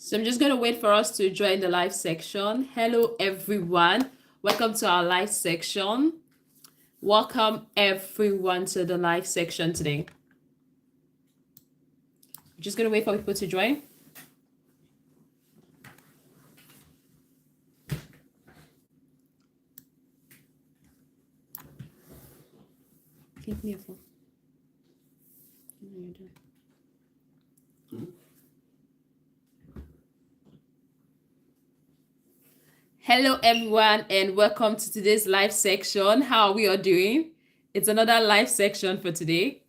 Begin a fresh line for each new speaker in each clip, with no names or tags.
So I'm just going to wait for us to join the live section. Hello, everyone. Welcome to our live section. Welcome, everyone, to the live section today. I'm just going to wait for people to join. Give me a phone. Hello, everyone, and welcome to today's live section. How are we all doing? It's another live section for today.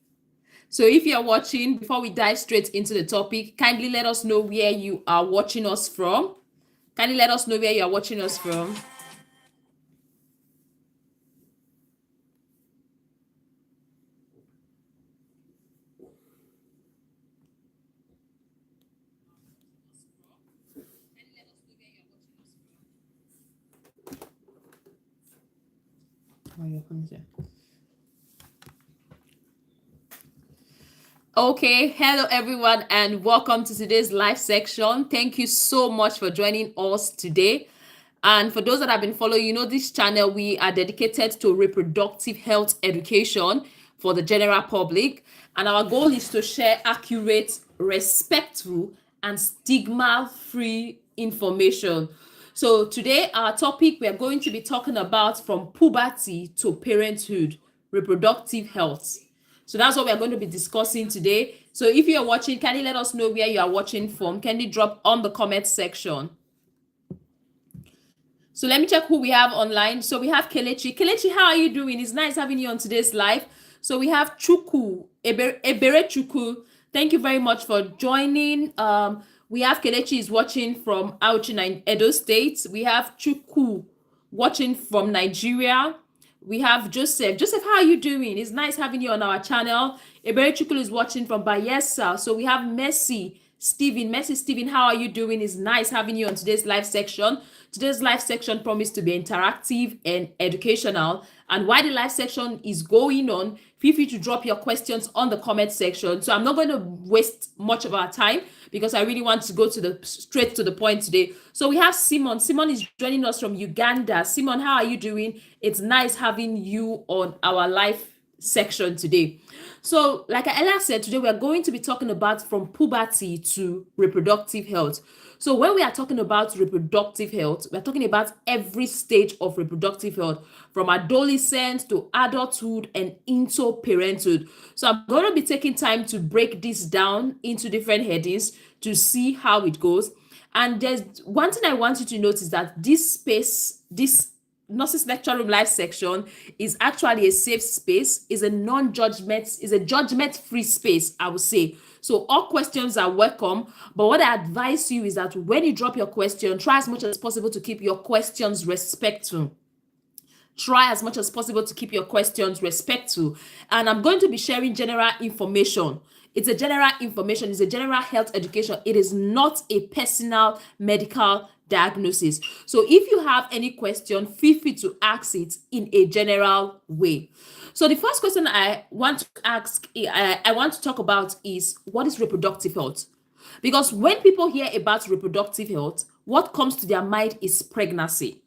So if you're watching, before we dive straight into the topic, kindly let us know where you are watching us from. Kindly let us know where you are watching us from. Okay, hello everyone, and welcome to today's live section. Thank you so much for joining us today. And for those that have been following, this channel, we are dedicated to reproductive health education for the general public. And our goal is to share accurate, respectful, and stigma-free information. So today, our topic, we are going to be talking about from puberty to parenthood, reproductive health. So that's what we are going to be discussing today. So if you are watching, can you let us know where you are watching from? Can you drop on the comment section? So let me check who we have online. So we have Kelechi. Kelechi, how are you doing? It's nice having you on today's live. So we have Chuku, Ebere Chuku. Thank you very much for joining. We have Kelechi is watching from Auchi, Edo State. We have Chuku watching from Nigeria. We have Joseph. Joseph, how are you doing? It's nice having you on our channel. Ebere Chuku is watching from Bayelsa. So we have Messi Stephen. Messi Stephen, how are you doing? It's nice having you on today's live section. Today's live section promised to be interactive and educational. And while the live section is going on, feel free to drop your questions on the comment section. So I'm not going to waste much of our time because I really want to go straight to the point today. So we have Simon. Simon is joining us from Uganda. Simon, how are you doing? It's nice having you on our live section today. So like I earlier said, today we are going to be talking about from puberty to reproductive health. So when we are talking about reproductive health, we're talking about every stage of reproductive health, from adolescence to adulthood and into parenthood. So I'm going to be taking time to break this down into different headings to see how it goes. And there's one thing I want you to notice, that this Nurses Lecture Room live section is actually a safe space, is a judgment-free space, I would say. So all questions are welcome, but what I advise you is that when you drop your question, try as much as possible to keep your questions respectful. Try as much as possible to keep your questions respectful. And I'm going to be sharing general information. It's a general information, it's a general health education. It is not a personal medical diagnosis. So if you have any question, feel free to ask it in a general way. So the first question I want to talk about is, what is reproductive health? Because when people hear about reproductive health, what comes to their mind is pregnancy.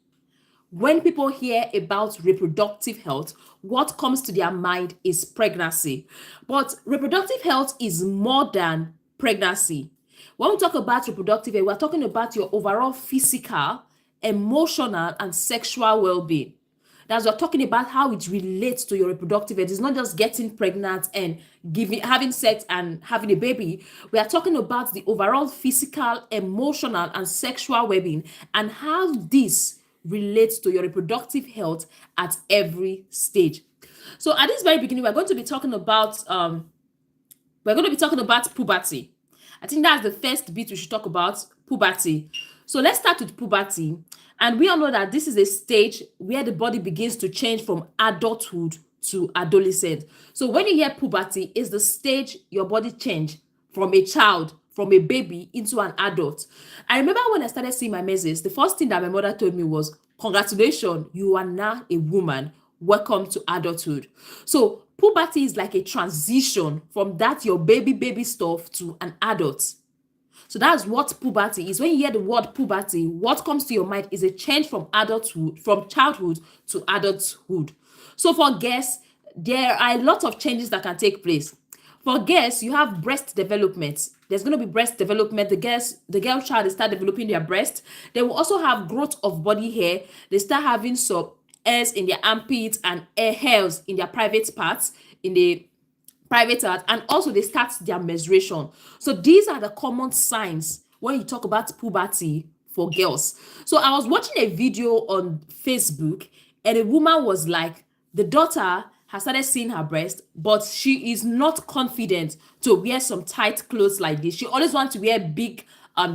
When people hear about reproductive health, what comes to their mind is pregnancy. But reproductive health is more than pregnancy. When we talk about reproductive health, we're talking about your overall physical, emotional, and sexual well-being. That's we're talking about how it relates to your reproductive health. It's not just getting pregnant and having sex and having a baby. We are talking about the overall physical, emotional, and sexual well-being, and how this relates to your reproductive health at every stage. So at this very beginning, we're going to be talking about puberty. I think that's the first bit we should talk about, puberty. So let's start with puberty. And we all know that this is a stage where the body begins to change from adulthood to adolescence. So when you hear puberty, it's the stage your body change from a child, from a baby into an adult. I remember when I started seeing my menses, the first thing that my mother told me was, congratulations, you are now a woman. Welcome to adulthood. So puberty is like a transition from that your baby stuff to an adult. So that's what puberty is. When you hear the word puberty, what comes to your mind is a change from adulthood, from childhood to adulthood. So for girls, there are a lot of changes that can take place. For girls, you have breast development. There's going to be breast development. The girl child, they start developing their breast. They will also have growth of body hair. They start having some hairs in their armpits and hairs in their private parts, in the private part, and also they start their menstruation. So these are the common signs when you talk about puberty for girls. So I was watching a video on Facebook, and a woman was like, the daughter has started seeing her breast, but she is not confident to wear some tight clothes like this. She always wants to wear big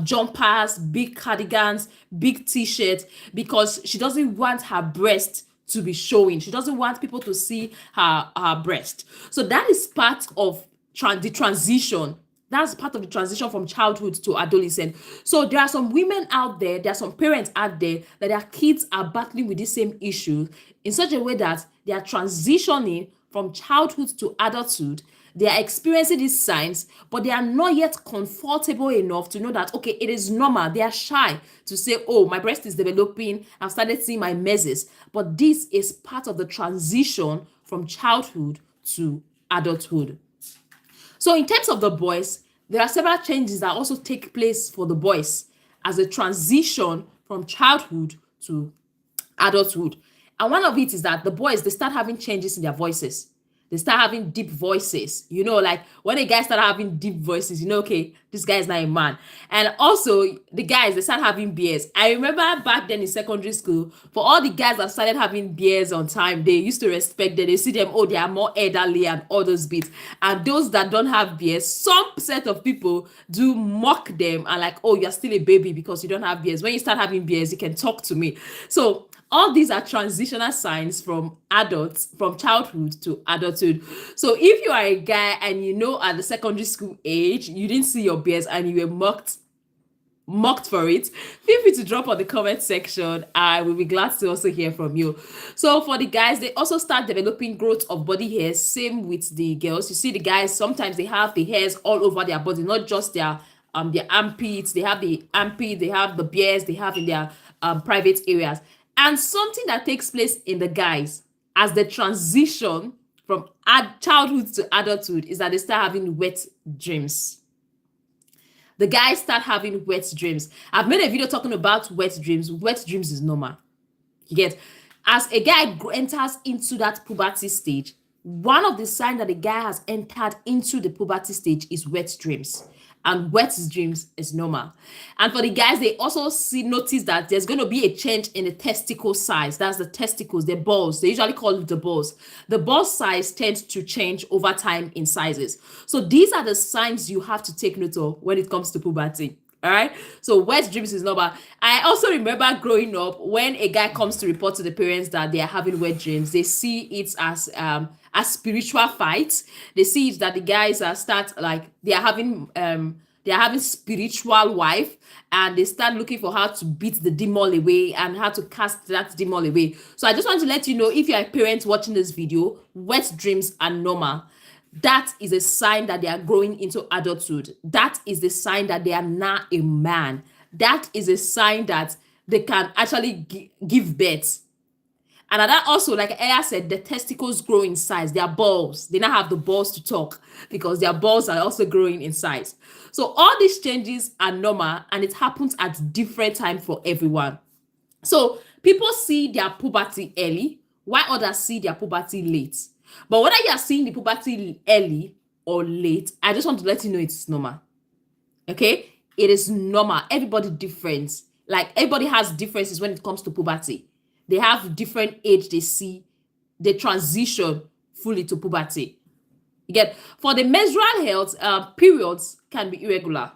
jumpers, big cardigans, big t-shirts, because she doesn't want her breast to be showing. She doesn't want people to see her breast. So that is part of the transition. That's part of the transition from childhood to adolescent. So there are some women out there, there are some parents out there that their kids are battling with this same issue in such a way that they are transitioning from childhood to adulthood. They are experiencing these signs, but they are not yet comfortable enough to know that, okay, it is normal. They are shy to say, oh, my breast is developing. I've started seeing my menses. But this is part of the transition from childhood to adulthood. So in terms of the boys, there are several changes that also take place for the boys as a transition from childhood to adulthood. And one of it is that the boys, they start having changes in their voices. They start having deep voices. You know, like when a guy start having deep voices, you know, okay, this guy is not a man. And also the guys, they start having beards. I remember back then in secondary school, for all the guys that started having beards on time, they used to respect them. They see them, oh, they are more elderly and all those bits. And those that don't have beards, some set of people do mock them and like, oh, you're still a baby because you don't have beards. When you start having beards, you can talk to me. So all these are transitional signs from childhood to adulthood. So if you are a guy and you know at the secondary school age, you didn't see your beards and you were mocked for it, feel free to drop on the comment section. I will be glad to also hear from you. So for the guys, they also start developing growth of body hairs. Same with the girls. You see the guys, sometimes they have the hairs all over their body, not just their armpits. They have the armpit, they have the beards, they have in their private areas. And something that takes place in the guys as the transition from childhood to adulthood is that they start having wet dreams. The guys start having wet dreams. I've made a video talking about wet dreams. Wet dreams is normal. You get, as a guy enters into that puberty stage, one of the signs that the guy has entered into the puberty stage is wet dreams. And wet dreams is normal. And for the guys, they also notice that there's going to be a change in the testicle size. That's the testicles, the balls. They usually call it the balls. The ball size tends to change over time in sizes. So these are the signs you have to take note of when it comes to puberty. All right. So wet dreams is normal. I also remember growing up, when a guy comes to report to the parents that they are having wet dreams, they see it as spiritual fights. They see it that the guys start like they are having spiritual wife, and they start looking for how to beat the demon away and how to cast that demon away. So I just want to let you know, if you're a parent watching this video, wet dreams are normal. That is a sign that they are growing into adulthood. That is the sign that they are now a man. That is a sign that they can actually give birth. And that also, like Ella said, the testicles grow in size. Their balls, they now have the balls to talk because their balls are also growing in size. So all these changes are normal, and it happens at different times for everyone. So people see their puberty early, while others see their puberty late. But whether you are seeing the puberty early or late, I just want to let you know it's normal. Okay? It is normal. Everybody different. Like, everybody has differences when it comes to puberty. They have different age they see. They transition fully to puberty. You get, for the menstrual health, periods can be irregular.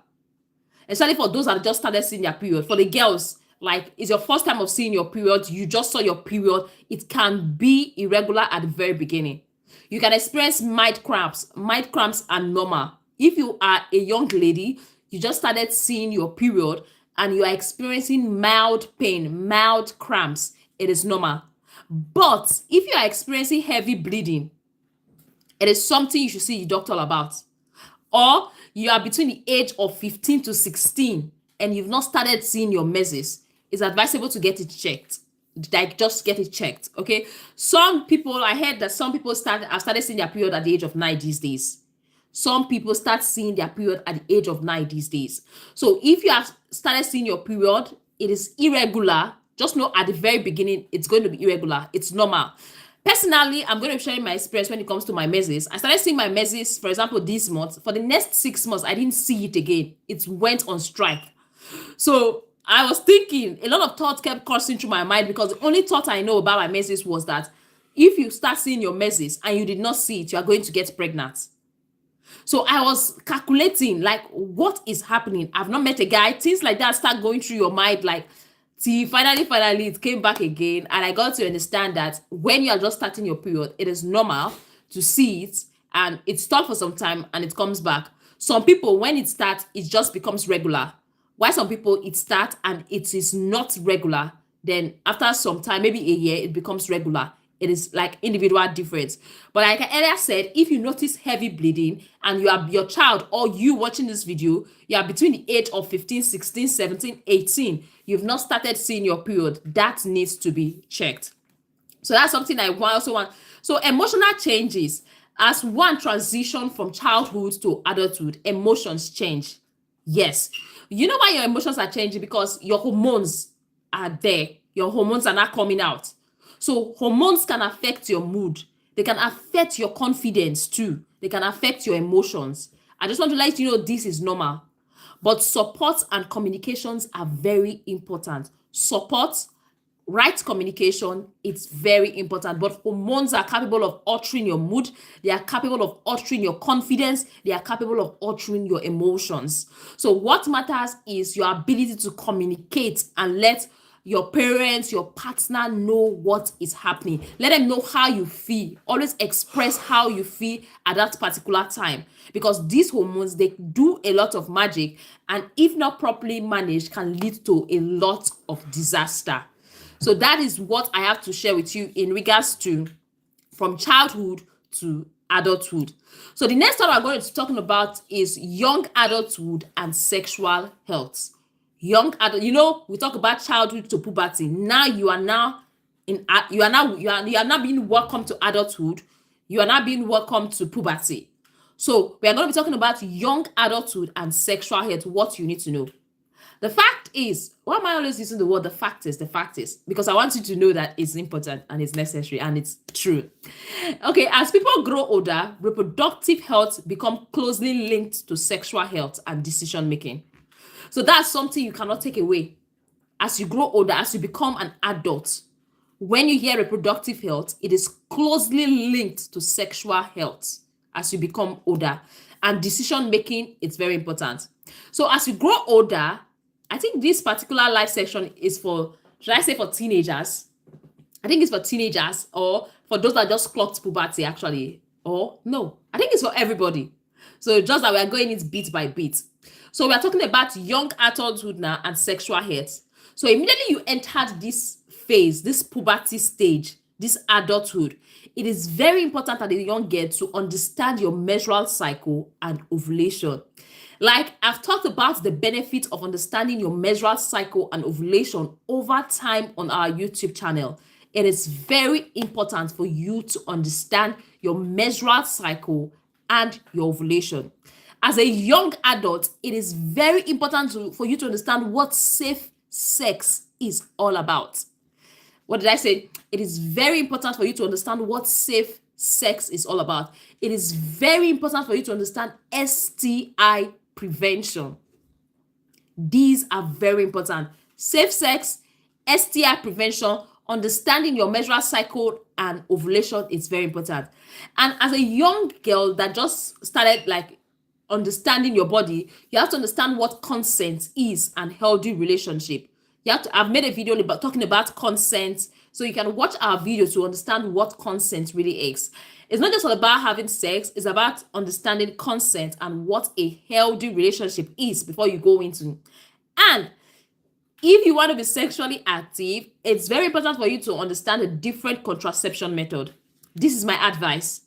Especially for those that just started seeing their period. For the girls, like, it's your first time of seeing your period, you just saw your period, it can be irregular at the very beginning. You can experience mild cramps. Mild cramps are normal. If you are a young lady, you just started seeing your period and you are experiencing mild pain, mild cramps, it is normal. But if you are experiencing heavy bleeding, it is something you should see your doctor about. or you are between the age of 15 to 16 and you've not started seeing your menses, it's advisable to get it checked. Like, just get it checked, okay? Some people, I heard that some people have started seeing their period at the age of 9 these days. Some people start seeing their period at the age of 9 these days. So if you have started seeing your period, it is irregular. Just know at the very beginning, it's going to be irregular. It's normal. Personally, I'm going to be sharing my experience when it comes to my menses. I started seeing my menses, for example, this month. For the next 6 months, I didn't see it again. It went on strike. So I was thinking, a lot of thoughts kept coursing through my mind, because the only thought I know about my menses was that if you start seeing your menses and you did not see it, you are going to get pregnant. So I was calculating, like, what is happening? I've not met a guy. Things like that start going through your mind, like, till finally it came back again, and I got to understand that when you are just starting your period, it is normal to see it, and it stops for some time and it comes back. Some people, when it starts, it just becomes regular. While some people, it starts and it is not regular. Then after some time, maybe a year, it becomes regular. It is like individual difference. But like I earlier said, if you notice heavy bleeding and you are your child or you watching this video, you are between the age of 15, 16, 17, 18, you've not started seeing your period, that needs to be checked. So that's something I also want. So emotional changes. As one transition from childhood to adulthood, emotions change. Yes. You know why your emotions are changing? Because your hormones are there. Your hormones are not coming out. So hormones can affect your mood. They can affect your confidence too. They can affect your emotions. I just want to let you know this is normal. But support and communications are very important. Support, right communication, it's very important. But hormones are capable of altering your mood. They are capable of altering your confidence. They are capable of altering your emotions. So what matters is your ability to communicate and let your parents, your partner know what is happening. Let them know how you feel. Always express how you feel at that particular time, because these hormones, they do a lot of magic, and if not properly managed, can lead to a lot of disaster. So that is what I have to share with you in regards to from childhood to adulthood. So the next one I'm going to be talking about is young adulthood and sexual health. Young adult, we talk about childhood to puberty. Now you are now being welcome to adulthood. You are now being welcome to puberty. So we are going to be talking about young adulthood and sexual health, what you need to know. The fact is, why am I always using the word the fact is? The fact is, because I want you to know that it's important and it's necessary and it's true. Okay, as people grow older, reproductive health become closely linked to sexual health and decision making. So that's something you cannot take away. As you grow older, as you become an adult, when you hear reproductive health, it is closely linked to sexual health as you become older. And decision making, it's very important. So as you grow older, I think this particular live section is for, should I say for teenagers? I think it's for teenagers, or for those that just clocked puberty actually. Or no, I think it's for everybody. So just that we are going it bit by bit. So we are talking about young adulthood now and sexual health. So immediately you entered this phase, this puberty stage, this adulthood, it is very important at a young girl to understand your menstrual cycle and ovulation. Like I've talked about the benefit of understanding your menstrual cycle and ovulation over time on our YouTube channel. It is very important for you to understand your menstrual cycle and your ovulation. As a young adult, it is very important for you to understand what safe sex is all about. What did I say? It is very important for you to understand what safe sex is all about. It is very important for you to understand STI prevention. These are very important. Safe sex, STI prevention, understanding your menstrual cycle and ovulation is very important. And as a young girl that just started like understanding your body, you have to understand what consent is and healthy relationship. I've made a video about talking about consent, so you can watch our video to understand what consent really is. It's not just all about having sex, it's about understanding consent and what a healthy relationship is before you go into. And if you want to be sexually active, it's very important for you to understand a different contraception method. This is my advice.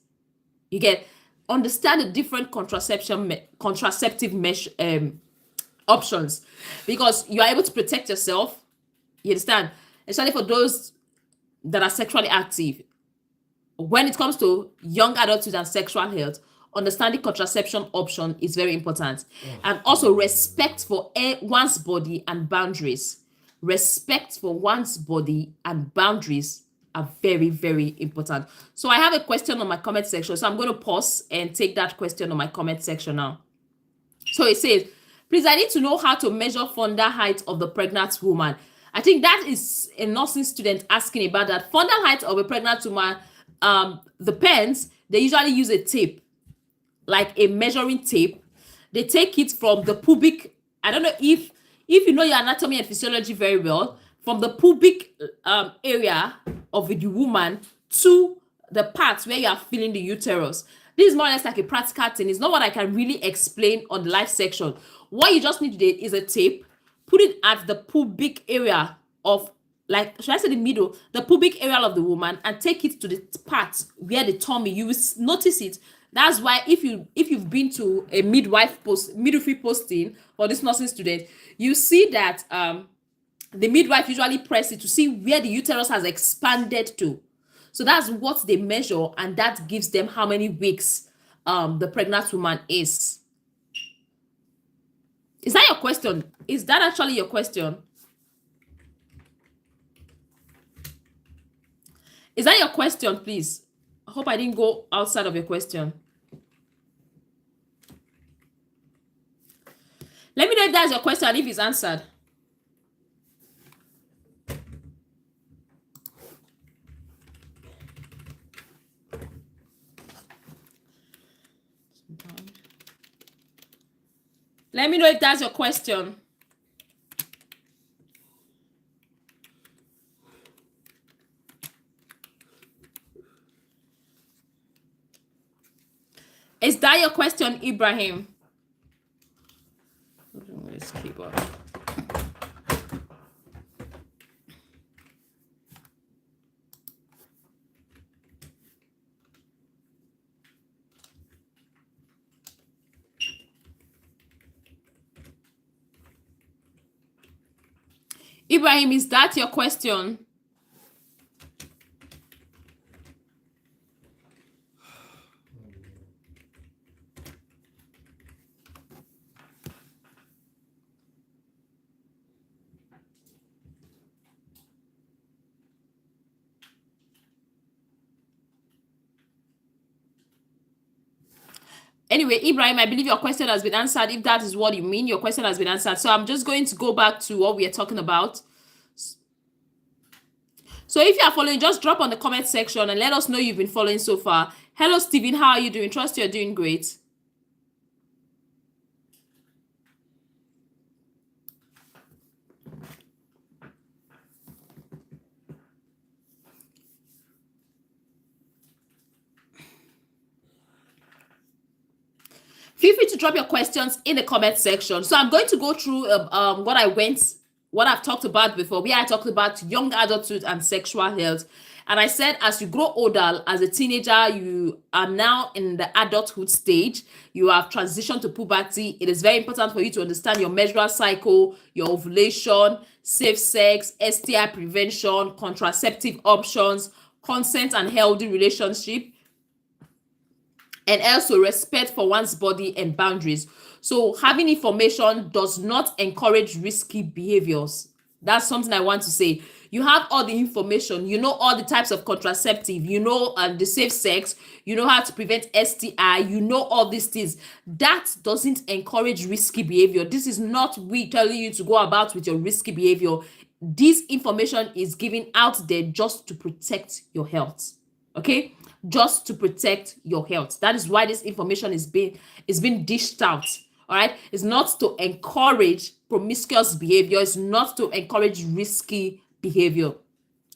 You get, understand the different contraceptive options, because you are able to protect yourself. You understand? Especially for those that are sexually active. When it comes to young adulthood and sexual health, understanding contraception option is very important. And also respect for one's body and boundaries. Respect for one's body and boundaries are very, very important. So I have a question on my comment section. So I'm going to pause and take that question on my comment section now. So it says, please, I need to know how to measure fundal height of the pregnant woman. I think that is a nursing student asking about that. Fundal height of a pregnant woman, the parents, they usually use a tape, like a measuring tape. They take it from the pubic. I don't know if you know your anatomy and physiology very well, from the pubic area of the woman to the parts where you are feeling the uterus. This is more or less like a practical thing. It's not what I can really explain on the live section. What you just need to do is a tape, put it at the pubic area of, like, should I say the middle, the pubic area of the woman, and take it to the part where the tummy, you will notice it. That's why if you've been to a midwifery posting for this nursing student, you see that the midwife usually press it to see where the uterus has expanded to. So that's what they measure, and that gives them how many weeks the pregnant woman is. Is that your question? Is that actually your question? Is that your question, please? I hope I didn't go outside of your question. Let me know if that's your question and if it's answered. Let me know if that's your question. Is that your question, Ibrahim? Let's keep up. Ibrahim, is that your question? Anyway, Ibrahim, I believe your question has been answered. If that is what you mean, your question has been answered. So I'm just going to go back to what we are talking about. So if you are following, just drop on the comment section and let us know you've been following so far. Hello, Stephen. How are you doing? Trust you're doing great. Feel free to drop your questions in the comment section. So I'm going to go through what I've talked about before. I talked about young adulthood and sexual health. And I said, as you grow older, as a teenager, you are now in the adulthood stage. You have transitioned to puberty. It is very important for you to understand your menstrual cycle, your ovulation, safe sex, STI prevention, contraceptive options, consent and healthy relationship, and also respect for one's body and boundaries. So having information does not encourage risky behaviors. That's something I want to say. You have all the information, you know all the types of contraceptive, you know the safe sex, you know how to prevent STI, you know all these things. That doesn't encourage risky behavior. This is not we telling you to go about with your risky behavior. This information is given out there just to protect your health. Okay? Just to protect your health. That is why this information is being dished out. All right, it's not to encourage promiscuous behavior. It's not to encourage risky behavior.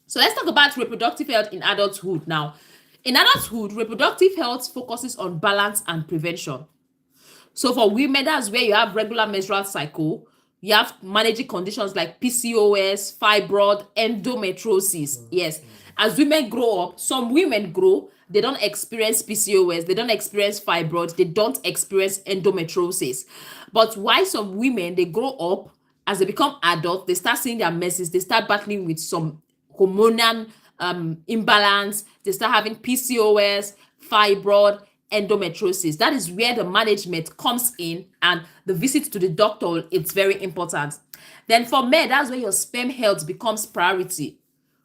So let's talk about reproductive health in adulthood now. In adulthood, reproductive health focuses on balance and prevention. So for women, that's where you have regular menstrual cycle. You have managing conditions like PCOS, fibroid, endometriosis. Yes. As women grow up, some women grow, they don't experience PCOS, they don't experience fibroids, they don't experience endometriosis. But why some women, they grow up, as they become adults, they start seeing their messes, they start battling with some hormonal imbalance, they start having PCOS, fibroid, endometriosis. That is where the management comes in, and the visit to the doctor, it's very important. Then for men, that's where your sperm health becomes priority.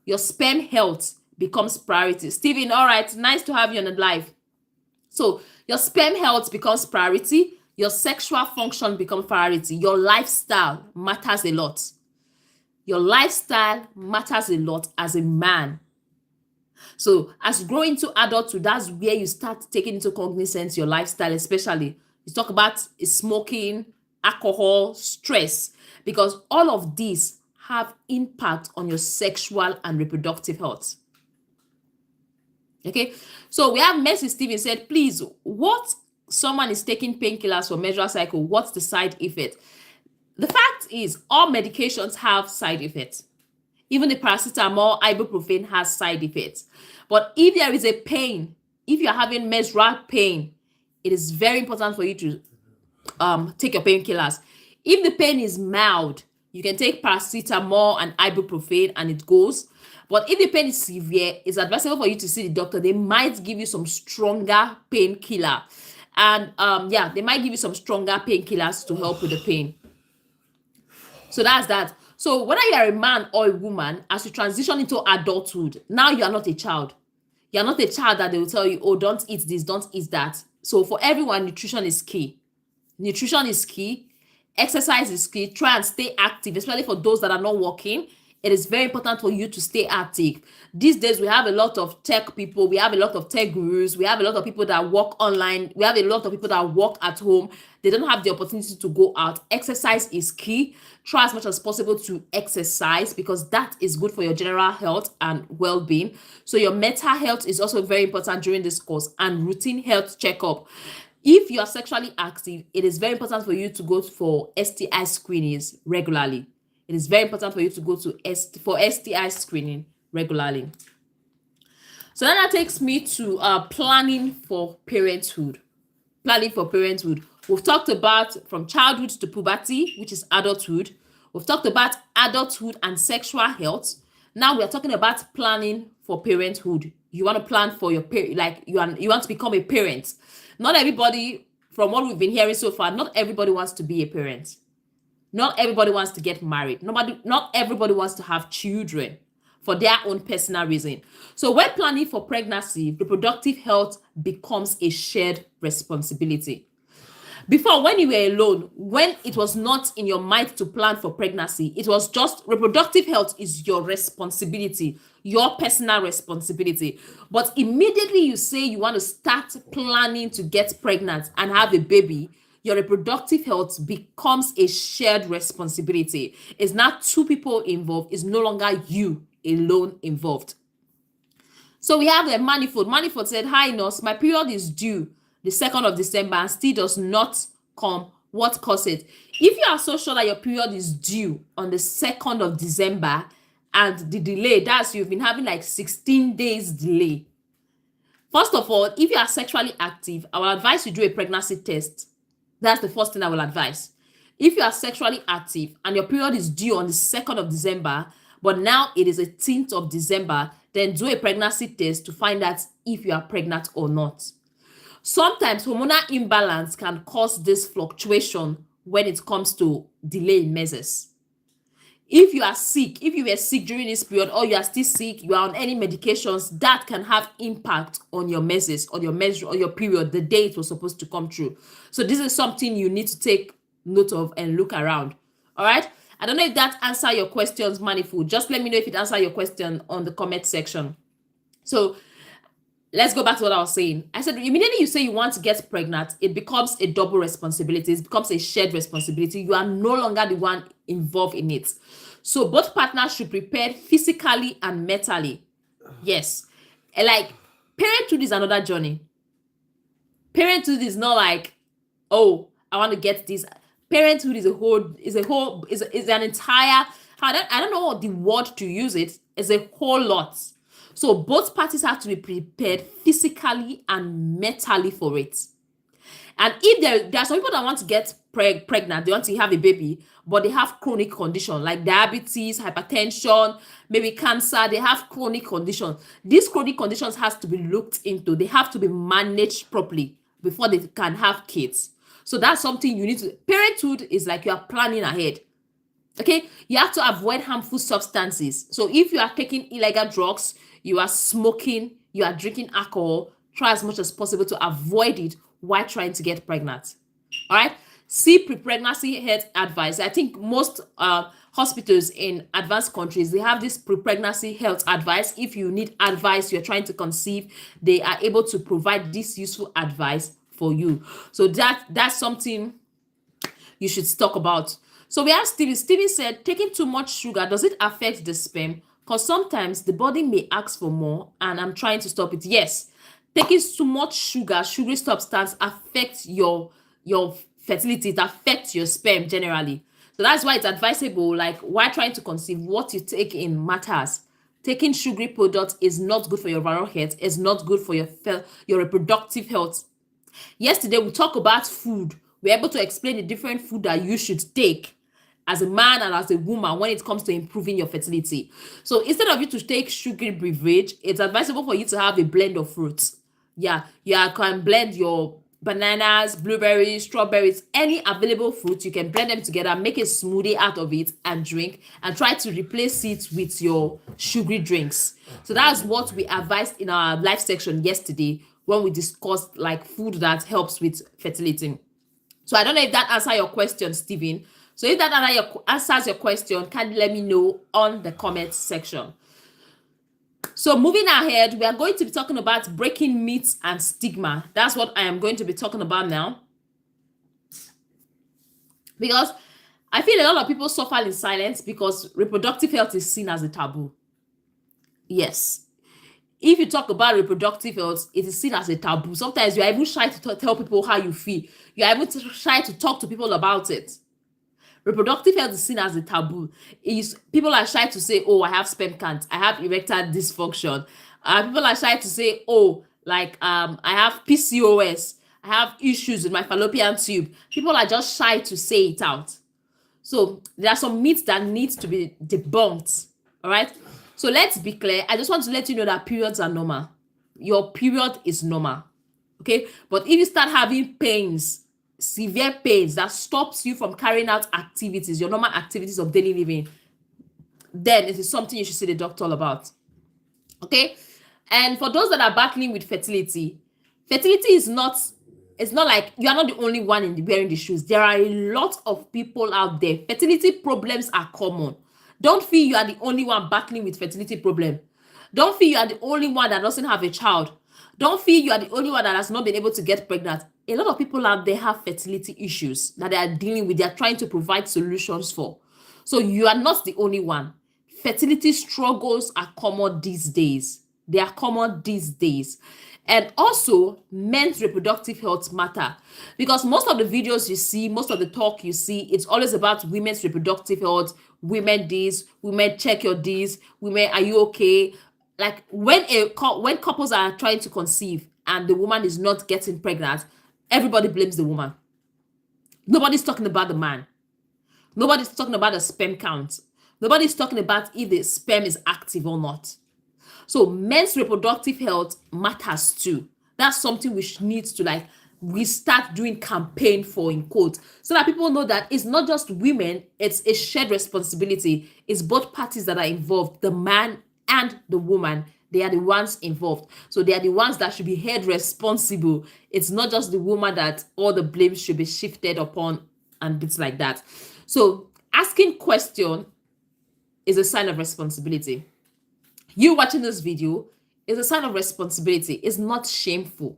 Your sperm health becomes priority. Stephen, all right, nice to have you on the live. So your sperm health becomes priority. Your sexual function becomes priority. Your lifestyle matters a lot. Your lifestyle matters a lot as a man. So as you grow into adulthood, that's where you start taking into cognizance your lifestyle, especially. You talk about smoking, alcohol, stress, because all of these have impact on your sexual and reproductive health. Okay, so we have Mercy Steven said, please, what someone is taking painkillers for menstrual cycle, what's the side effect? The fact is, all medications have side effects. Even the paracetamol, ibuprofen has side effects. But if there is a pain, if you're having menstrual pain, it is very important for you to take your painkillers. If the pain is mild, you can take paracetamol and ibuprofen and it goes. But if the pain is severe, it's advisable for you to see the doctor. They might give you some stronger painkiller. And yeah, they might give you some stronger painkillers to help with the pain. So that's that. So whether you are a man or a woman, as you transition into adulthood, now you are not a child. You're not a child that they will tell you, oh, don't eat this, don't eat that. So for everyone, nutrition is key. Nutrition is key. Exercise is key. Try and stay active, especially for those that are not working. It is very important for you to stay active. These days, we have a lot of tech people. We have a lot of tech gurus. We have a lot of people that work online. We have a lot of people that work at home. They don't have the opportunity to go out. Exercise is key. Try as much as possible to exercise because that is good for your general health and well-being. So your mental health is also very important during this course, and routine health checkup. If you are sexually active, it is very important for you to go for STI screenings regularly. It is very important for you to go to for STI screening regularly. So then that takes me to planning for parenthood. Planning for parenthood. We've talked about from childhood to puberty, which is adulthood. We've talked about adulthood and sexual health. Now we are talking about planning for parenthood. You want to plan for your like you want to become a parent. Not everybody, from what we've been hearing so far, not everybody wants to be a parent. Not everybody wants to get married. Not everybody wants to have children for their own personal reason. So when planning for pregnancy, reproductive health becomes a shared responsibility. Before, when you were alone, when it was not in your mind to plan for pregnancy, it was just reproductive health is your responsibility, your personal responsibility. But immediately you say you want to start planning to get pregnant and have a baby, your reproductive health becomes a shared responsibility. It's not two people involved. It's no longer you alone involved. So we have the Manifold. Manifold said, hi, nurse, my period is due the 2nd of December and still does not come. What caused it? If you are so sure that your period is due on the 2nd of December and the delay, that's you've been having like 16 days delay. First of all, if you are sexually active, I will advise you do a pregnancy test. That's the first thing I will advise. If you are sexually active and your period is due on the 2nd of December, but now it is 18th of December, then do a pregnancy test to find out if you are pregnant or not. Sometimes hormonal imbalance can cause this fluctuation when it comes to delay in menses. If you are sick, if you were sick during this period or you are still sick, you are on any medications, that can have impact on your menses, on your menstrual, or your period, the day it was supposed to come through. So this is something you need to take note of and look around. All right. I don't know if that answers your questions, Manifold. Just let me know if it answers your question on the comment section. So let's go back to what I was saying. I said immediately you say you want to get pregnant, it becomes a double responsibility. It becomes a shared responsibility. You are no longer the one involved in it. So both partners should prepare physically and mentally. Yes. Like parenthood is another journey. Parenthood is not like, oh, I want to get this. Parenthood is an entire, I don't know what the word to use it. It's a whole lot. So both parties have to be prepared physically and mentally for it. And if there are some people that want to get pregnant, they want to have a baby, but they have chronic condition like diabetes, hypertension, maybe cancer. They have chronic conditions. These chronic conditions has to be looked into. They have to be managed properly before they can have kids. So that's something you need to. Parenthood is like you are planning ahead. Okay, you have to avoid harmful substances. So if you are taking illegal drugs, you are smoking, you are drinking alcohol, try as much as possible to avoid it while trying to get pregnant. All right, see pre-pregnancy health advice. I think most hospitals in advanced countries, they have this pre-pregnancy health advice. If you need advice, you're trying to conceive, they are able to provide this useful advice for you. So that's something you should talk about. So we have Steven. Steven said, taking too much sugar, does it affect the sperm? Because sometimes the body may ask for more and I'm trying to stop it. Yes, taking too much sugar, sugary substance affects your fertility. It affects your sperm generally. So that's why it's advisable, like while trying to conceive, what you take in matters. Taking sugary products is not good for your overall health. It's not good for your reproductive health. Yesterday, we talked about food. We're able to explain the different food that you should take as a man and as a woman when it comes to improving your fertility. So instead of you to take sugary beverage, it's advisable for you to have a blend of fruits. Yeah, you can blend your bananas, blueberries, strawberries, any available fruit. You can blend them together, make a smoothie out of it and drink, and try to replace it with your sugary drinks. So that's what we advised in our live section yesterday when we discussed like food that helps with fertility. So I don't know if that answers your question, Steven. So if that answers your question, can you let me know on the comment section? So moving ahead, we are going to be talking about breaking myths and stigma. That's what I am going to be talking about now. Because I feel a lot of people suffer in silence because reproductive health is seen as a taboo. Yes. If you talk about reproductive health, it is seen as a taboo. Sometimes you are even shy to tell people how you feel. You are even shy to talk to people about it. Reproductive health is seen as a taboo. People are shy to say, oh, I have sperm count, I have erectile dysfunction. People are shy to say, oh, like I have PCOS, I have issues with my fallopian tube. People are just shy to say it out. So there are some myths that need to be debunked. All right. So let's be clear. I just want to let you know that periods are normal. Your period is normal. Okay. But if you start having pains, severe pains that stops you from carrying out activities, your normal activities of daily living, then it is something you should see the doctor about. Okay. And for those that are battling with fertility, it's not like you are not the only one wearing the shoes. There are a lot of people out there. Fertility problems are common. Don't feel you are the only one battling with fertility problem. Don't feel you are the only one that doesn't have a child. Don't feel you are the only one that has not been able to get pregnant. A lot of people out there have fertility issues that they are dealing with. They are trying to provide solutions for. So you are not the only one. Fertility struggles are common these days. They are common these days. And also, men's reproductive health matter. Because most of the videos you see, most of the talk you see, it's always about women's reproductive health. Women this, women check your this, women, are you okay? Like when couples are trying to conceive and the woman is not getting pregnant, everybody blames the woman. Nobody's talking about the man. Nobody's talking about the sperm count. Nobody's talking about if the sperm is active or not. So men's reproductive health matters too. That's something we need to we start doing campaign for, in quotes, so that people know that it's not just women, it's a shared responsibility. It's both parties that are involved, the man and the woman. They are the ones involved. So they are the ones that should be held responsible. It's not just the woman that all the blame should be shifted upon and bits like that. So asking question is a sign of responsibility. You watching this video is a sign of responsibility. It's not shameful.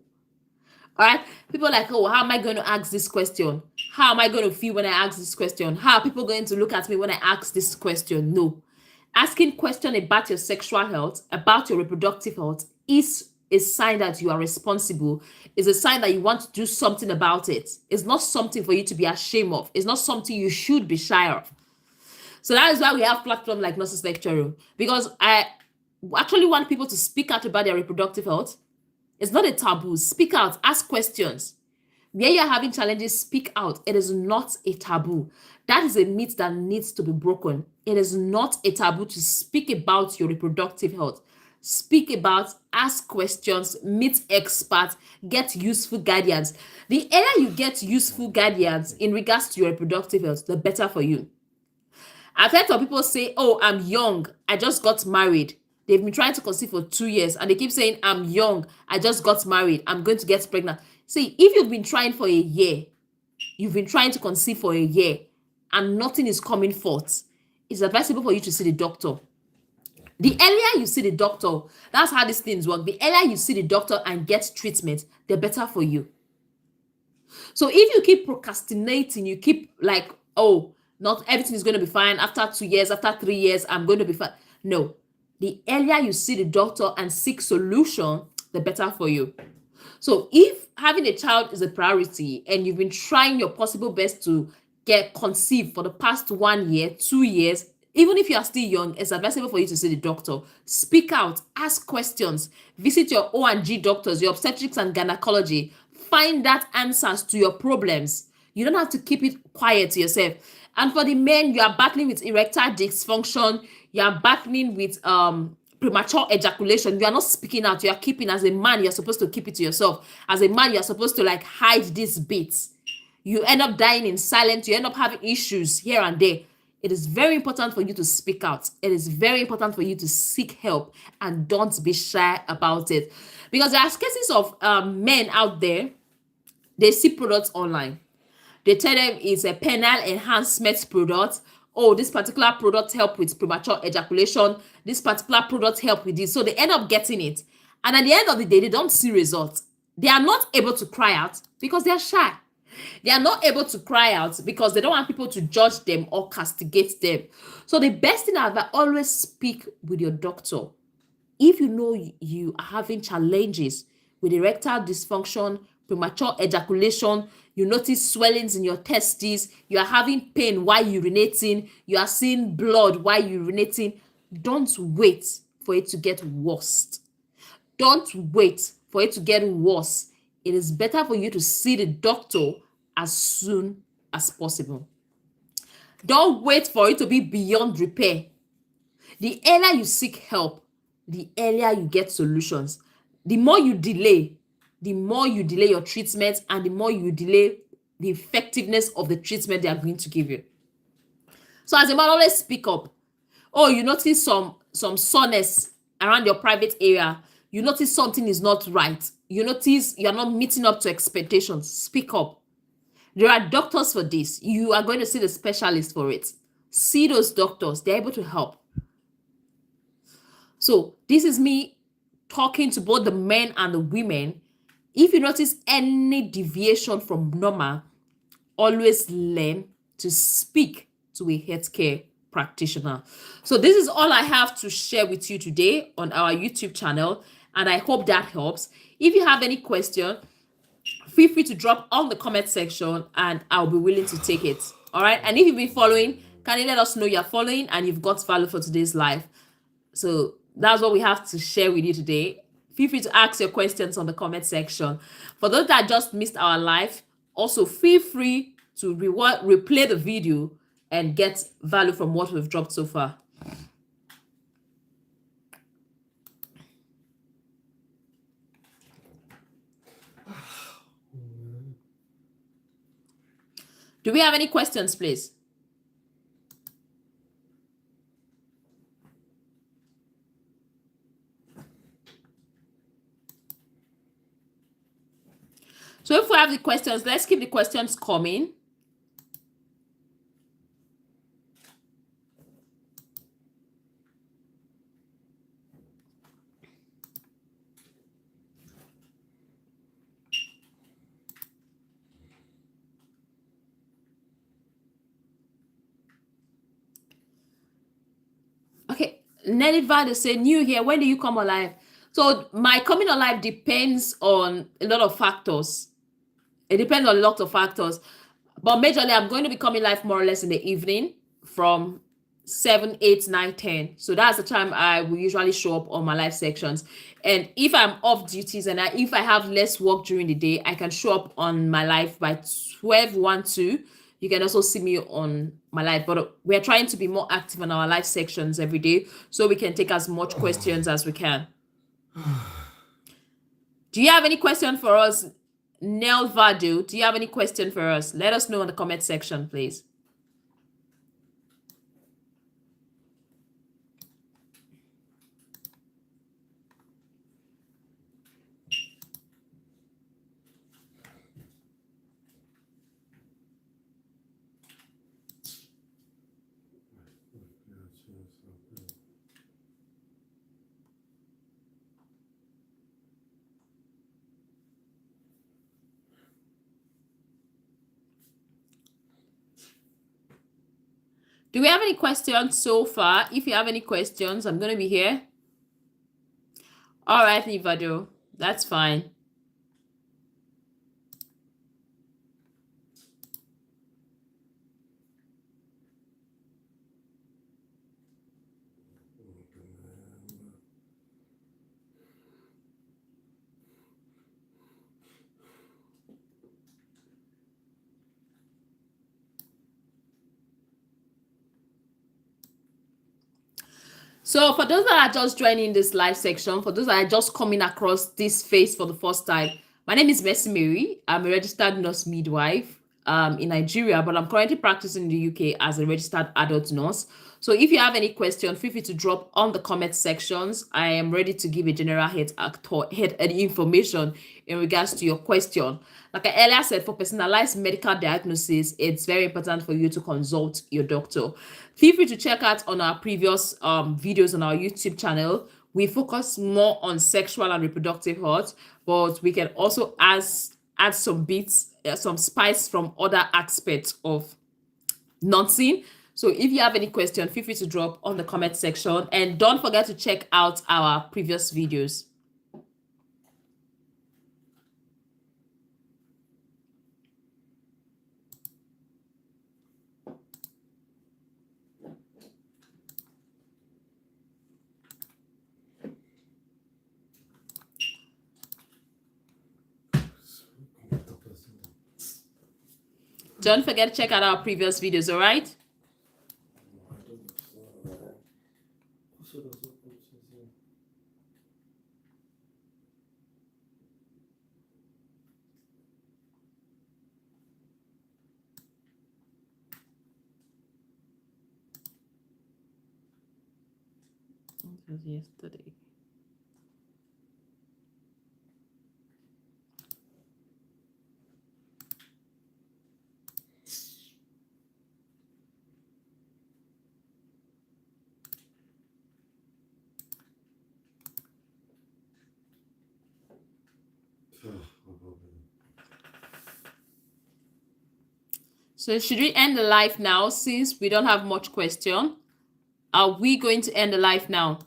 All right. People are like, oh, how am I going to ask this question? How am I going to feel when I ask this question? How are people going to look at me when I ask this question? No. Asking question about your sexual health, about your reproductive health is a sign that you are responsible. It's a sign that you want to do something about it. It's not something for you to be ashamed of. It's not something you should be shy of. So that is why we have platforms like Nurses Lecture Room. Because actually want people to speak out about their reproductive health. It's not a taboo. Speak out, ask questions. Where you're having challenges, speak out. It is not a taboo. That is a myth that needs to be broken. It is not a taboo to speak about your reproductive health. Speak about, ask questions, meet experts, get useful guidance. The earlier you get useful guidance in regards to your reproductive health, the better for you. I've heard some people say, oh, I'm young, I just got married. They've been trying to conceive for 2 years and they keep saying, I'm young, I just got married, I'm going to get pregnant. See, if you've been trying for a year, you've been trying to conceive for a year and nothing is coming forth, it's advisable for you to see the doctor. The earlier you see the doctor, that's how these things work. The earlier you see the doctor and get treatment, the better for you. So if you keep procrastinating, you keep like, oh, not everything is going to be fine. After 2 years, after 3 years, I'm going to be fine. No. The earlier you see the doctor and seek solution, the better for you. So if having a child is a priority and you've been trying your possible best to get conceived for the past 1 year, 2 years, even if you are still young, it's advisable for you to see the doctor. Speak out, ask questions, visit your O&G doctors, your obstetrics and gynecology. Find that answers to your problems. You don't have to keep it quiet to yourself. And for the men, you are battling with erectile dysfunction, you are battling with premature ejaculation. You are not speaking out, you are keeping. As a man, you're supposed to keep it to yourself. As a man, you're supposed to like hide these bits. You end up dying in silence, you end up having issues here and there. It is very important for you to speak out. It is very important for you to seek help and don't be shy about it. Because there are cases of men out there, they see products online. They tell them it's a penile enhancement product. Oh, this particular product help with premature ejaculation. This particular product help with this. So they end up getting it. And at the end of the day, they don't see results. They are not able to cry out because they are shy. They are not able to cry out because they don't want people to judge them or castigate them. So the best thing is always speak with your doctor. If you know you are having challenges with erectile dysfunction, premature ejaculation, you notice swellings in your testes, you are having pain while urinating, you are seeing blood while urinating, don't wait for it to get worse. Don't wait for it to get worse. It is better for you to see the doctor as soon as possible. Don't wait for it to be beyond repair. The earlier you seek help, the earlier you get solutions. The more you delay your treatment and the more you delay the effectiveness of the treatment they are going to give you. So as a man, always speak up. Oh, you notice some soreness around your private area. You notice something is not right. You notice you're not meeting up to expectations. Speak up. There are doctors for this. You are going to see the specialist for it. See those doctors. They're able to help. So this is me talking to both the men and the women. If you notice any deviation from normal, always learn to speak to a healthcare practitioner. So this is all I have to share with you today on our YouTube channel, and I hope that helps. If you have any question, feel free to drop on the comment section and I'll be willing to take it. All right. And if you've been following, can you let us know you're following and you've got value for today's live? So that's what we have to share with you today. Feel free to ask your questions on the comment section. For those that just missed our live, also feel free to replay the video and get value from what we've dropped so far. Do we have any questions, please? So if we have the questions, let's keep the questions coming. Okay, Neliva, they say new here. When do you come alive? So my coming alive depends on a lot of factors. It depends on a lot of factors. But majorly, I'm going to be coming live more or less in the evening from 7, 8, 9, 10. So that's the time I will usually show up on my live sections. And if I'm off duties and if I have less work during the day, I can show up on my live by 12, 1, 2. You can also see me on my live, but we're trying to be more active on our live sections every day so we can take as much questions as we can. Do you have any question for us, Nel Vadu? Do you have any question for us? Let us know in the comment section, please. Do we have any questions so far? If you have any questions, I'm going to be here. All right, Nivado. That's fine. So for those that are just joining this live section, for those that are just coming across this face for the first time, my name is Mercy Mary. I'm a registered nurse midwife in Nigeria, but I'm currently practicing in the UK as a registered adult nurse. So if you have any question, feel free to drop on the comment sections. I am ready to give a general head information in regards to your question. Like I earlier said, for personalized medical diagnosis, it's very important for you to consult your doctor. Feel free to check out on our previous videos on our YouTube channel. We focus more on sexual and reproductive health, but we can also add some bits, some spice from other aspects of nursing. So if you have any question, feel free to drop on the comment section, and don't forget to check out our previous videos. Don't forget to check out our previous videos, all right? Yesterday. So should we end the live now since we don't have much question? Are we going to end the live now?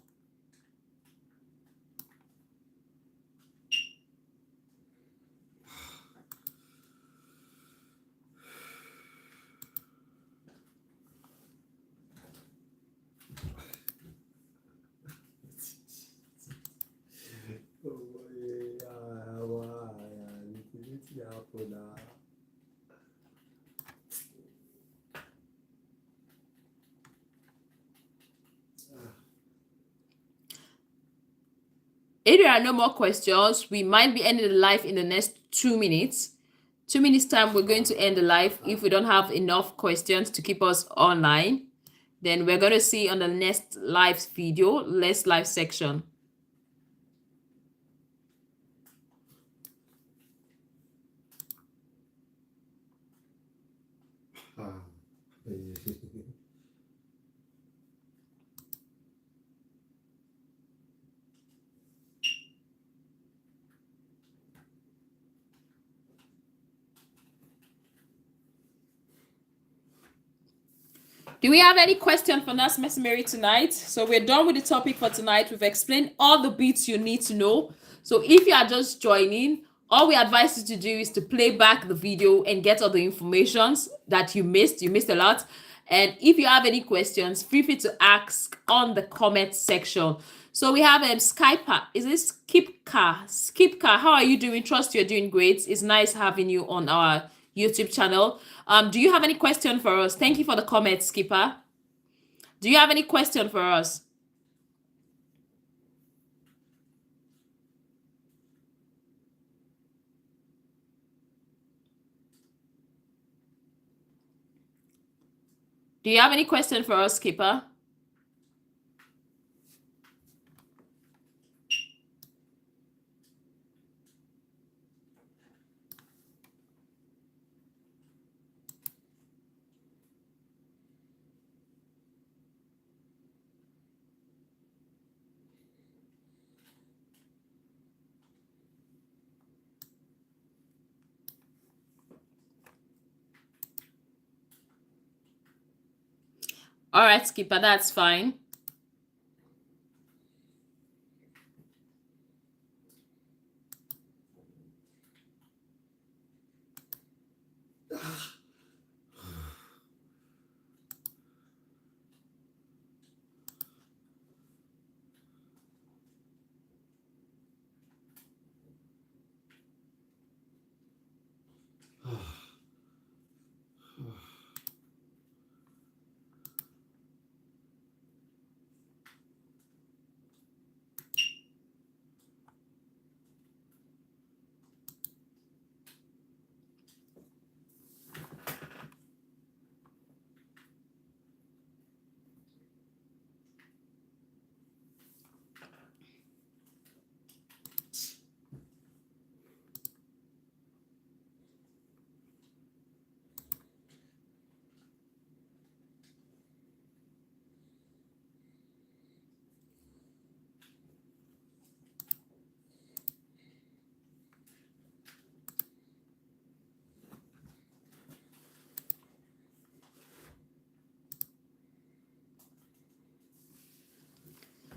If there are no more questions, we might be ending the live in the next 2 minutes. 2 minutes time, we're going to end the live. If we don't have enough questions to keep us online, then we're going to see on the next live video, next live section. Do we have any question for Nurse Mercy Mary tonight? So we're done with the topic for tonight. We've explained all the bits you need to know. So if you are just joining, all we advise you to do is to play back the video and get all the informations that you missed. You missed a lot. And if you have any questions, feel free to ask on the comment section. So we have Skyper. Is this Skipka? Skipka, how are you doing? Trust you're doing great. It's nice having you on our YouTube channel. Do you have any question for us? Thank you for the comment, Skipper. Do you have any question for us? Do you have any question for us, Skipper? All right, Skipper, that's fine.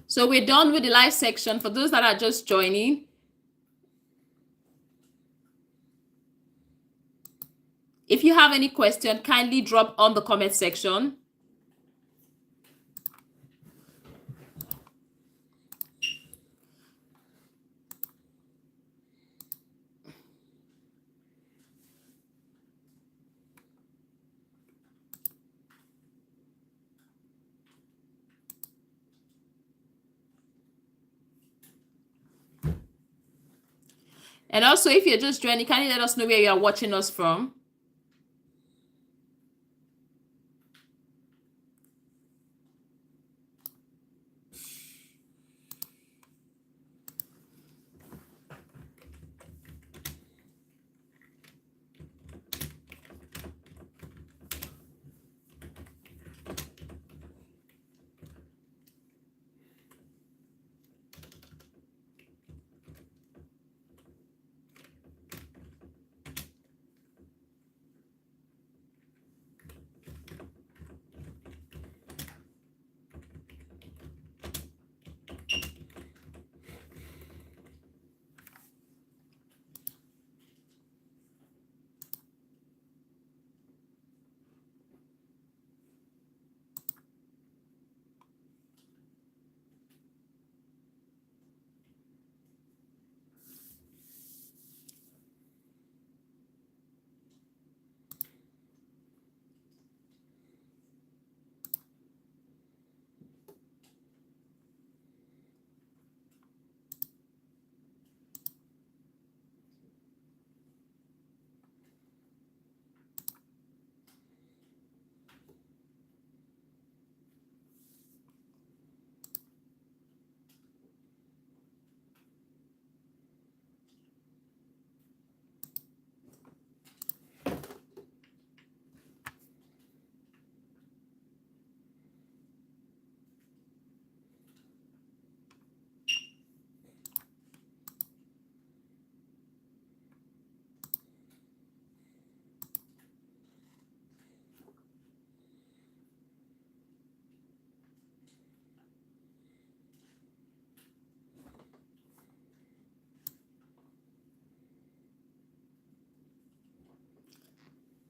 So we're done with the live section. For those that are just joining, if you have any question, kindly drop on the comment section. And also, if you're just joining, kindly let us know where you are watching us from.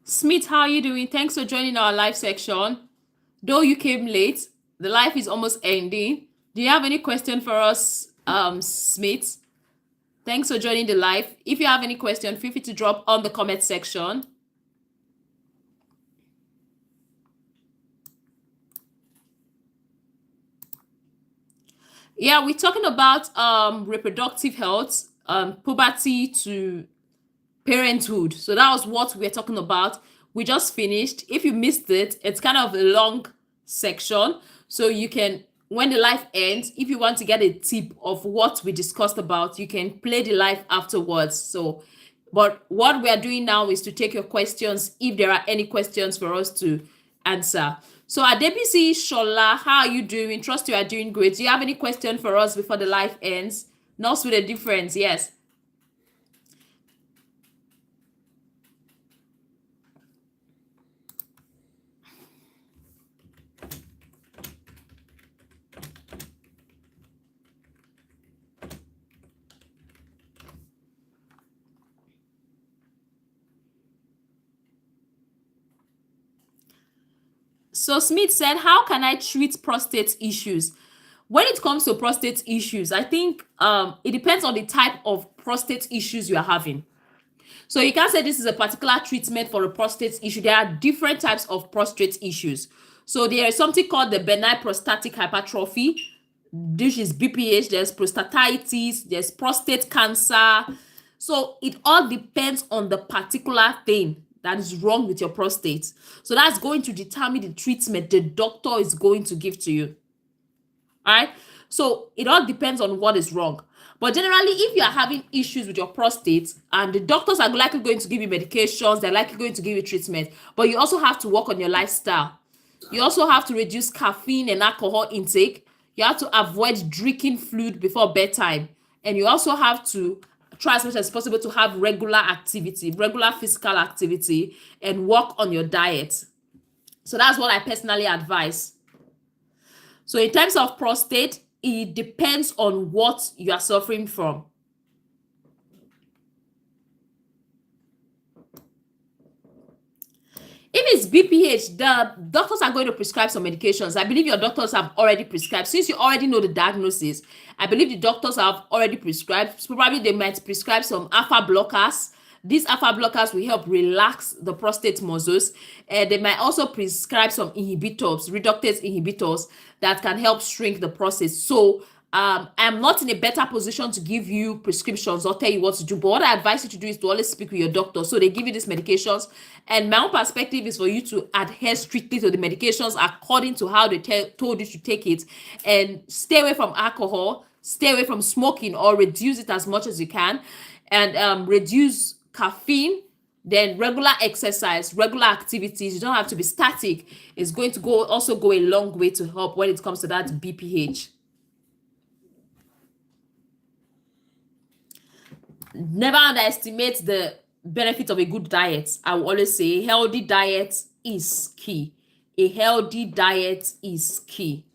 Smith, how are you doing? Thanks for joining our live section. Though you came late, the life is almost ending. Do you have any question for us, Smith? Thanks for joining the live. If you have any question, feel free to drop on the comment section. Yeah, we're talking about reproductive health, puberty to parenthood. So that was what we're talking about. We just finished. If you missed it, it's kind of a long section. So you can, when the live ends, if you want to get a tip of what we discussed about, you can play the live afterwards. So, but what we are doing now is to take your questions if there are any questions for us to answer. So Adebisi Shola, how are you doing? Trust you are doing great. Do you have any question for us before the live ends? Nurse with a difference, yes. So Smith said, how can I treat prostate issues? When it comes to prostate issues, I think it depends on the type of prostate issues you are having. So you can't say this is a particular treatment for a prostate issue. There are different types of prostate issues. So there is something called the benign prostatic hypertrophy. This is BPH. There's prostatitis. There's prostate cancer. So it all depends on the particular thing that is wrong with your prostate. So that's going to determine the treatment the doctor is going to give to you. All right. So it all depends on what is wrong. But generally, if you are having issues with your prostate and the doctors are likely going to give you medications, they're likely going to give you treatment, but you also have to work on your lifestyle. You also have to reduce caffeine and alcohol intake. You have to avoid drinking fluid before bedtime. And you also have to try as much as possible to have regular activity, regular physical activity, and work on your diet. So that's what I personally advise. So in terms of prostate, it depends on what you are suffering from. If it's BPH, the doctors are going to prescribe some medications. I believe your doctors have already prescribed. Since you already know the diagnosis, I believe the doctors have already prescribed. Probably they might prescribe some alpha blockers. These alpha blockers will help relax the prostate muscles. They might also prescribe some inhibitors, reductase inhibitors that can help shrink the prostate. So I'm not in a better position to give you prescriptions or tell you what to do. But what I advise you to do is to always speak with your doctor. So they give you these medications. And my own perspective is for you to adhere strictly to the medications according to how they told you to take it. And stay away from alcohol, stay away from smoking, or reduce it as much as you can. And reduce caffeine, then regular exercise, regular activities. You don't have to be static. It's going to also go a long way to help when it comes to that BPH. Never underestimate the benefit of a good diet. I will always say a healthy diet is key. A healthy diet is key.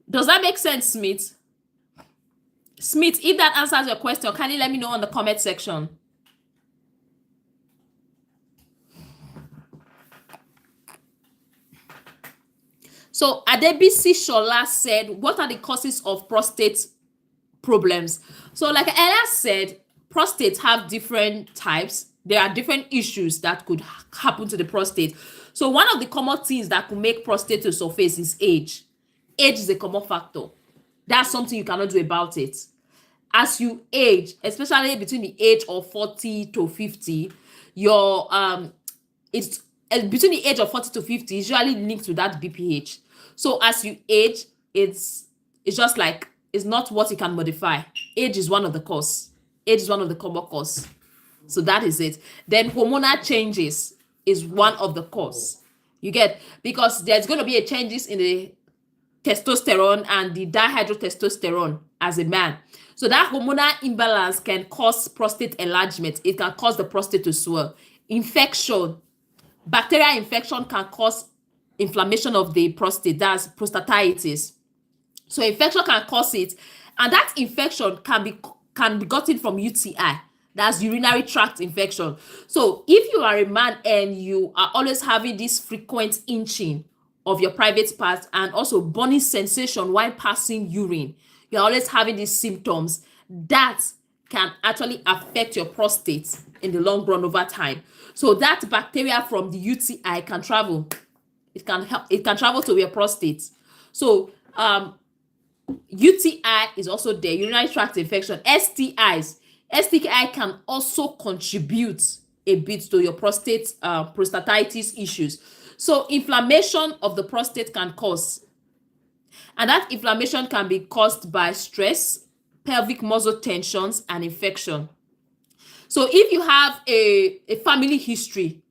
Does that make sense, Smith? Smith, if that answers your question, kindly let me know on the comment section. So Adebisi Shola said, what are the causes of prostate problems? So like I earlier said, prostates have different types. There are different issues that could happen to the prostate. So one of the common things that could make prostate to surface is age. Age is a common factor. That's something you cannot do about it. As you age, especially between the age of 40 to 50, your it's between the age of 40 to 50 is usually linked to that BPH. So as you age, it's just like it's not what you can modify. Age is one of the cause. Age is one of the common cause. So that is it. Then hormonal changes is one of the cause. You get, because there's going to be a changes in the testosterone and the dihydrotestosterone as a man. So that hormonal imbalance can cause prostate enlargement. It can cause the prostate to swell. Infection, bacterial infection can cause inflammation of the prostate, that's prostatitis. So infection can cause it, and that infection can be gotten from UTI. That's urinary tract infection. So if you are a man and you are always having this frequent inching of your private parts and also burning sensation while passing urine, you're always having these symptoms, that can actually affect your prostate in the long run over time. So that bacteria from the UTI can travel. It can travel to your prostate. So UTI is also there, urinary tract infection. STI can also contribute a bit to your prostatitis issues. So inflammation of the prostate can cause, and that inflammation can be caused by stress, pelvic muscle tensions, and infection. So if you have a family history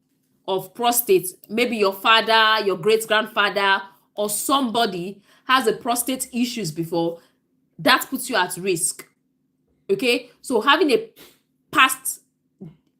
of prostate, maybe your father, your great grandfather, or somebody has a prostate issues before, that puts you at risk. Okay, so having a past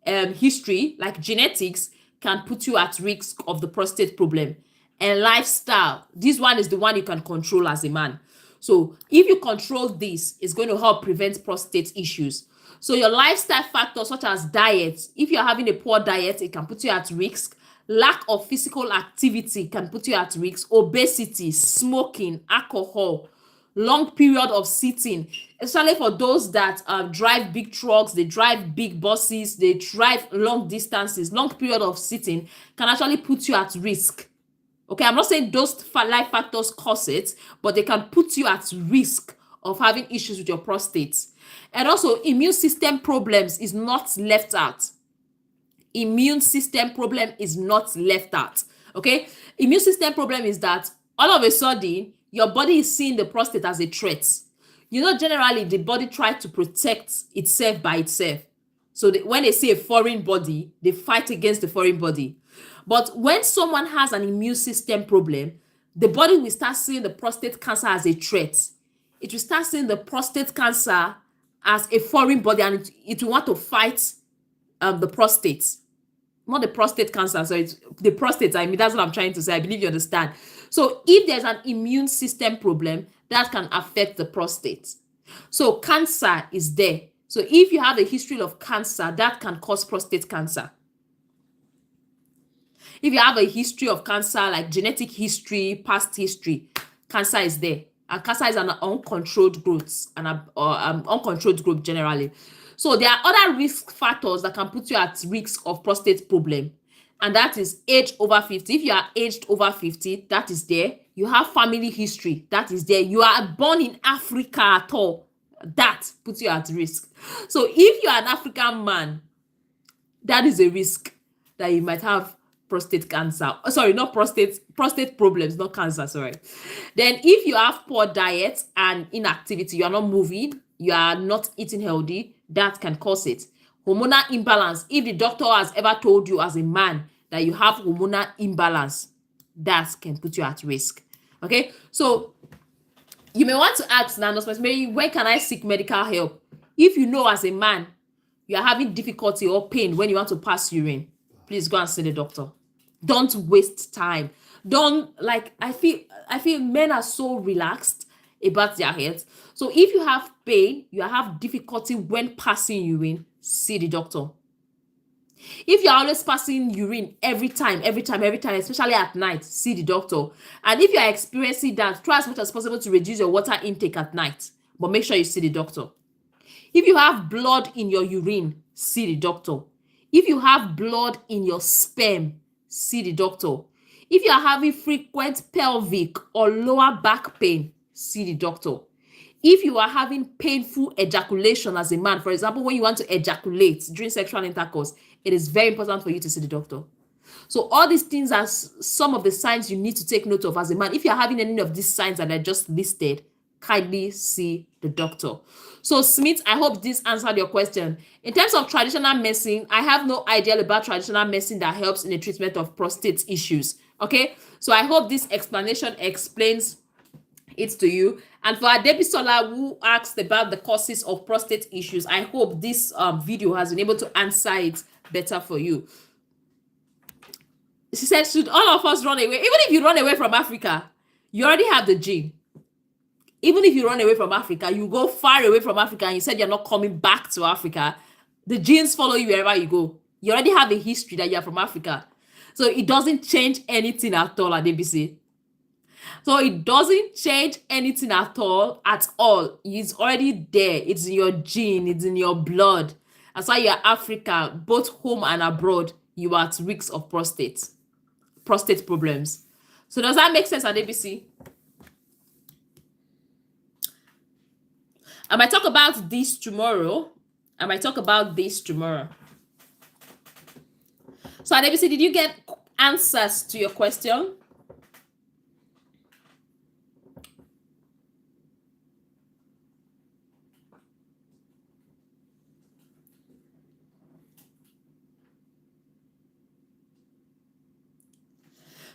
history like genetics can put you at risk of the prostate problem. And lifestyle, this one is the one you can control as a man. So if you control this, it's going to help prevent prostate issues. So your lifestyle factors such as diet, if you're having a poor diet, it can put you at risk. Lack of physical activity can put you at risk. Obesity, smoking, alcohol, long period of sitting, especially for those that drive big trucks, they drive big buses, they drive long distances. Long period of sitting can actually put you at risk. Okay, I'm not saying those life factors cause it, but they can put you at risk of having issues with your prostate. And also, immune system problems is not left out. Immune system problem is not left out. Okay, immune system problem is that all of a sudden your body is seeing the prostate as a threat. Generally the body tries to protect itself by itself. So when they see a foreign body, they fight against the foreign body. But when someone has an immune system problem, the body will start seeing the prostate cancer as a threat. It will start seeing the prostate cancer as a foreign body, and it will want to fight the prostate. Not the prostate cancer, so it's the prostate. I mean, that's what I'm trying to say. I believe you understand. So if there's an immune system problem, that can affect the prostate. So cancer is there. So if you have a history of cancer, that can cause prostate cancer. If you have a history of cancer, like genetic history, past history, cancer is there. And cancer is an uncontrolled growth, uncontrolled growth generally. So there are other risk factors that can put you at risk of prostate problem. And that is age over 50. If you are aged over 50, that is there. You have family history, that is there. You are born in Africa at all, that puts you at risk. So if you are an African man, that is a risk that you might have prostate cancer. Sorry, not prostate problems, not cancer, sorry. Then if you have poor diet and inactivity, you are not moving, you are not eating healthy, that can cause it. Hormonal imbalance, if the doctor has ever told you as a man that you have hormonal imbalance, that can put you at risk. Okay, so you may want to ask now, maybe when can I seek medical help? If you know as a man you are having difficulty or pain when you want to pass urine, please go and see the doctor. Don't waste time. I feel men are so relaxed about their health. So if you have pain, you have difficulty when passing urine, see the doctor. If you're always passing urine every time, especially at night, see the doctor. And if you are experiencing that, try as much as possible to reduce your water intake at night, but make sure you see the doctor. If you have blood in your urine, see the doctor. If you have blood in your sperm, see the doctor. If you are having frequent pelvic or lower back pain, see the doctor. If you are having painful ejaculation as a man, for example, when you want to ejaculate during sexual intercourse, it is very important for you to see the doctor. So all these things are some of the signs you need to take note of as a man. If you're having any of these signs that I just listed, kindly see the doctor. So Smith, I hope this answered your question. In terms of traditional medicine, I have no idea about traditional medicine that helps in the treatment of prostate issues. Okay, so I hope this explanation explains it to you. And for Adebisola, who asked about the causes of prostate issues, I hope this video has been able to answer it better for you. She said, should all of us run away? Even if you run away from Africa, you already have the gene. Even if you run away from Africa, you go far away from Africa and you said you're not coming back to Africa, the genes follow you wherever you go. You already have a history that you're from Africa. So it doesn't change anything at all at ABC. So it doesn't change anything at all, at all. It's already there. It's in your gene. It's in your blood. That's why you're African, both home and abroad. You are at risk of prostate problems. So does that make sense at ABC? I might talk about this tomorrow. So at ABC, did you get answers to your question?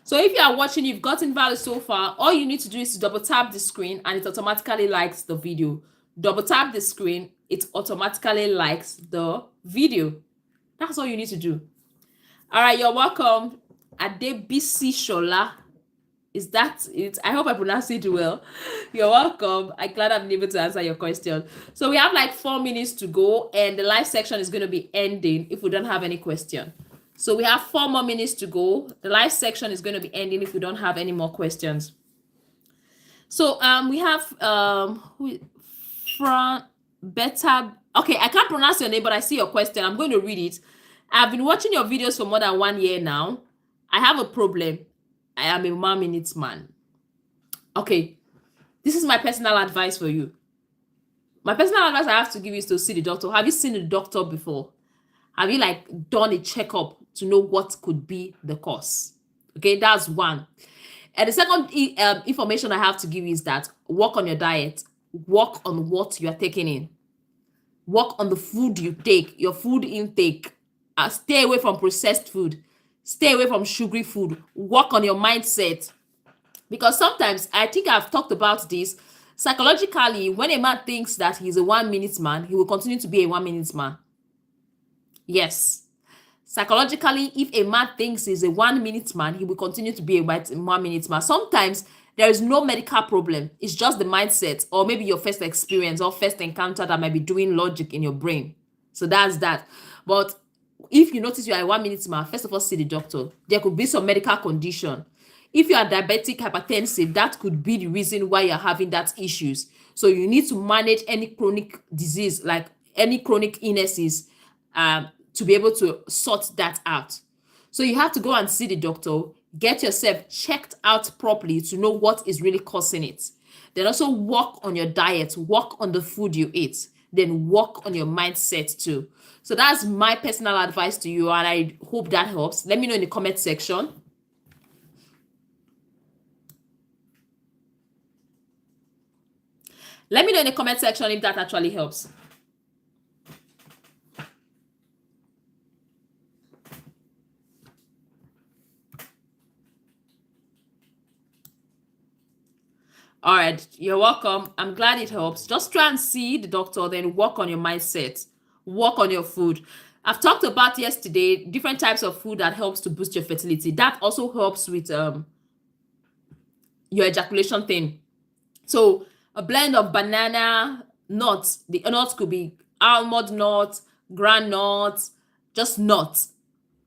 So if you are watching, you've gotten value so far, all you need to do is to double tap the screen and it automatically likes the video. Double tap the screen, it automatically likes the video. That's all you need to do. All right, you're welcome. Adebisi Shola. Is that it? I hope I pronounced it well. You're welcome. I'm glad I'm able to answer your question. So we have like 4 minutes to go and the live section is going to be ending if we don't have any question. So we have 4 more minutes to go. The live section is going to be ending if we don't have any more questions. So we have Better. Okay, I can't pronounce your name, but I see your question. I'm going to read it. I've been watching your videos for more than 1 year now. I have a problem. I am a 1 minute man. Okay, this is my personal advice for you. My personal advice I have to give you is to see the doctor. Have you seen the doctor before? Have you like done a checkup to know what could be the cause? Okay, that's one. And the second information I have to give you is that work on your diet. Work on what you are taking in. Work on the food you take, your food intake. Stay away from processed food. Stay away from sugary food. Work on your mindset. Because sometimes, I think I've talked about this, psychologically, when a man thinks that he's a 1 minute man, he will continue to be a 1 minute man. Yes. Psychologically, if a man thinks he's a 1 minute man, he will continue to be a 1 minute man. Sometimes there is no medical problem. It's just the mindset or maybe your first experience or first encounter that might be doing logic in your brain. So that's that. But if you notice you are a 1 minute man, first of all, see the doctor. There could be some medical condition. If you are diabetic, hypertensive, that could be the reason why you're having that issues. So you need to manage any chronic disease, like any chronic illnesses, to be able to sort that out. So you have to go and see the doctor, get yourself checked out properly to know what is really causing it. Then also work on your diet, work on the food you eat, then work on your mindset too. So that's my personal advice to you, and I hope that helps. Let me know in the comment section. Let me know in the comment section if that actually helps. All right, you're welcome. I'm glad it helps. Just try and see the doctor, then work on your mindset, work on your food. I've talked about yesterday different types of food that helps to boost your fertility. That also helps with your ejaculation thing. So a blend of banana nuts. The nuts could be almond nuts, ground nuts, just nuts.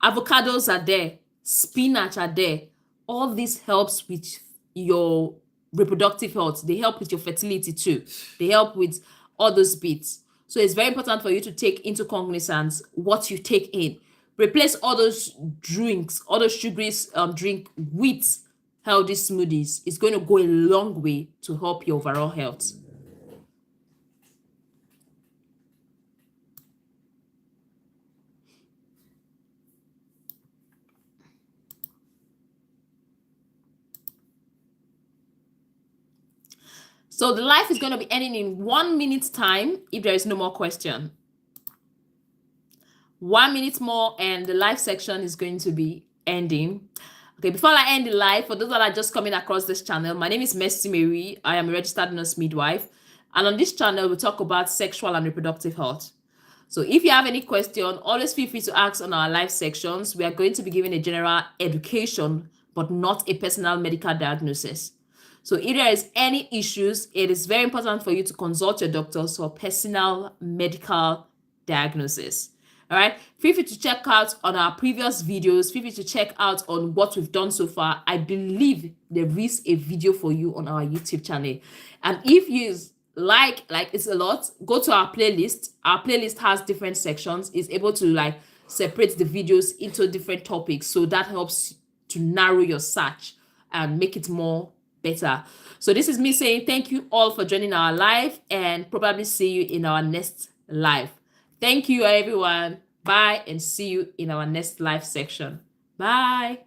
Avocados are there. Spinach are there. All this helps with your reproductive health. They help with your fertility too. They help with all those bits. So it's very important for you to take into cognizance what you take in. Replace all those drinks, all those sugary drink with healthy smoothies. It's going to go a long way to help your overall health. So the live is going to be ending in 1 minute's time if there is no more question. 1 minute more and the live section is going to be ending. Okay, before I end the live, for those that are just coming across this channel, my name is Mercy Mary. I am a registered nurse midwife. And on this channel, we talk about sexual and reproductive health. So if you have any question, always feel free to ask on our live sections. We are going to be giving a general education, but not a personal medical diagnosis. So if there is any issues, it is very important for you to consult your doctors for personal medical diagnosis. All right. Feel free to check out on our previous videos. Feel free to check out on what we've done so far. I believe there is a video for you on our YouTube channel. And if you like it's a lot, go to our playlist. Our playlist has different sections. It's able to like separate the videos into different topics. So that helps to narrow your search and make it more better. So this is me saying thank you all for joining our live, and probably see you in our next live. Thank you, everyone. Bye, and see you in our next live section. Bye.